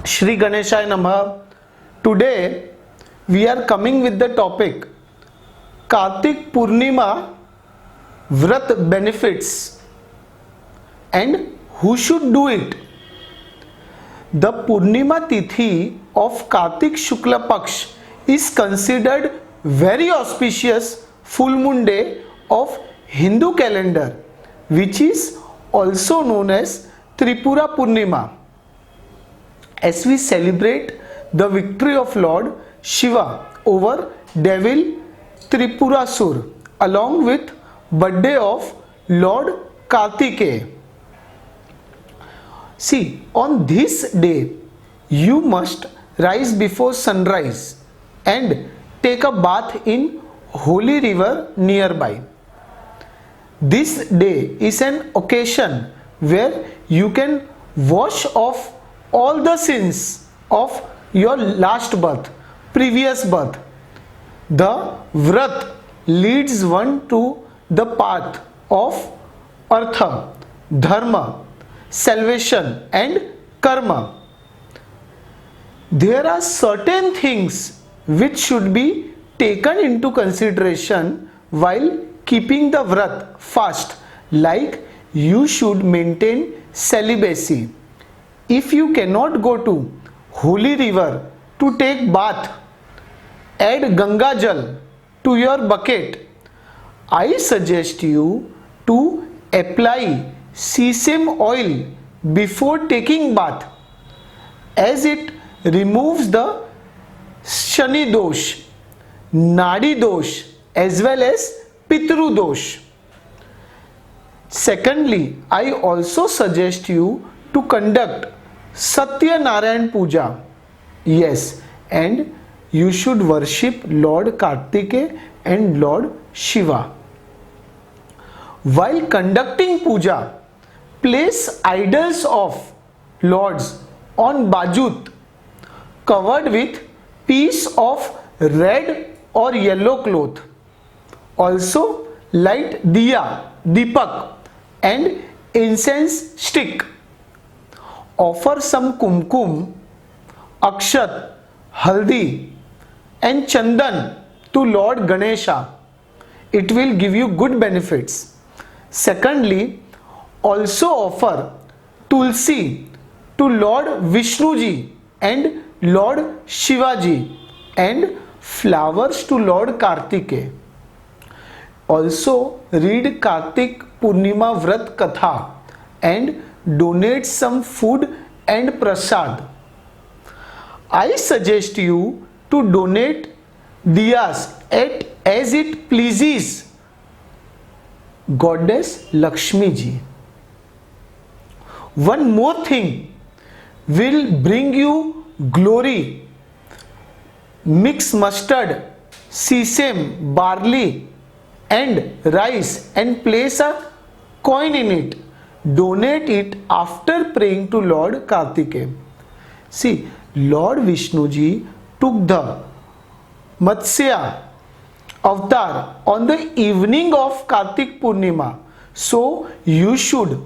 Shri Ganeshaya Namaha. Today we are coming with the topic Kartik Purnima Vrat benefits and who should do it. The Purnima Tithi of Kartik Shukla Paksh is considered very auspicious full moon day of Hindu calendar, which is also known as Tripura Purnima. As we celebrate the victory of Lord Shiva over devil Tripurasur along with birthday of Lord Kartikeya. See, on this day you must rise before sunrise and take a bath in holy river nearby. This day is an occasion where you can wash off all the sins of your last birth, previous birth. The Vrat leads one to the path of Artha, Dharma, salvation and Karma. There are certain things which should be taken into consideration while keeping the Vrat fast, like you should maintain celibacy. If you cannot go to holy river to take bath, add Ganga Jal to your bucket. I suggest you to apply sesame oil before taking bath, as it removes the Shani dosh, Nadi dosh as well as Pitru dosh. Secondly, I also suggest you to conduct Satya Narayan Puja. Yes, and you should worship Lord Kartikeya and Lord Shiva. While conducting puja, place idols of lords on bajut covered with piece of red or yellow cloth. Also light diya, deepak and incense stick. Offer some kumkum, akshat, haldi and chandan to Lord Ganesha. It will give you good benefits. Secondly, also offer tulsi to Lord Vishnuji and Lord Shivaji and flowers to Lord Kartikeya. Also read Kartik Purnima Vrat Katha and donate some food and prasad. I suggest you to donate diyas as it pleases Goddess Lakshmi ji. One more thing will bring you glory. Mix mustard, sesame, barley and rice and place a coin in it. Donate it after praying to Lord Kartikeya. See, Lord Vishnuji took the Matsya avatar on the evening of Kartik Purnima. So you should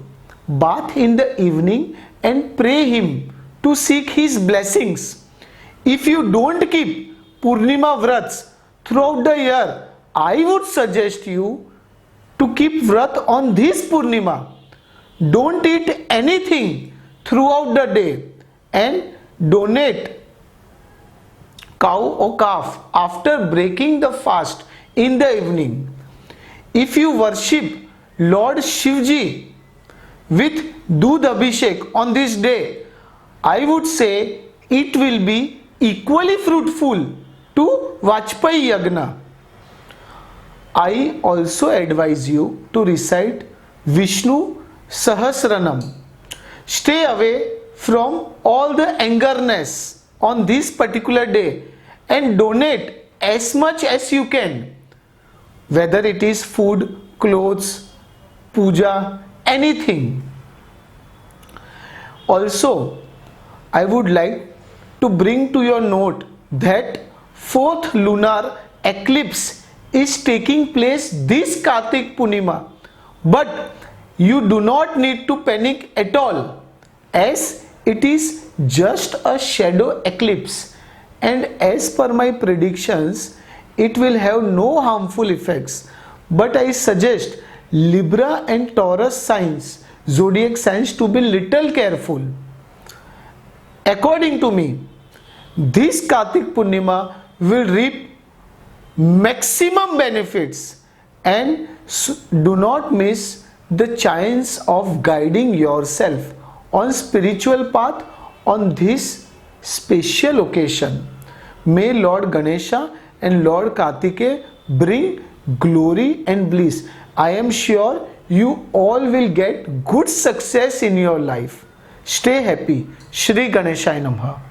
bath in the evening and pray him to seek his blessings. If you don't keep Purnima Vrats throughout the year, I would suggest you to keep Vrat on this Purnima. Don't eat anything throughout the day and donate cow or calf after breaking the fast in the evening. If you worship Lord Shivji with Dudh Abhishek on this day, I would say it will be equally fruitful to Vajpayee Yagna. I also advise you to recite Vishnu Sahasranam. Stay away from all the angerness on this particular day and donate as much as you can, whether it is food, clothes, puja, anything. Also, I would like to bring to your note that fourth lunar eclipse is taking place this Kartik Purnima, but you do not need to panic at all, as it is just a shadow eclipse, and as per my predictions, it will have no harmful effects. But I suggest Libra and Taurus signs, zodiac signs, to be little careful. According to me, this Kartik Purnima will reap maximum benefits, and do not miss the chance of guiding yourself on spiritual path on this special occasion. May Lord Ganesha and Lord Kartikeya bring glory and bliss. I am sure you all will get good success in your life. Stay happy. Shri Ganeshaya Namaha.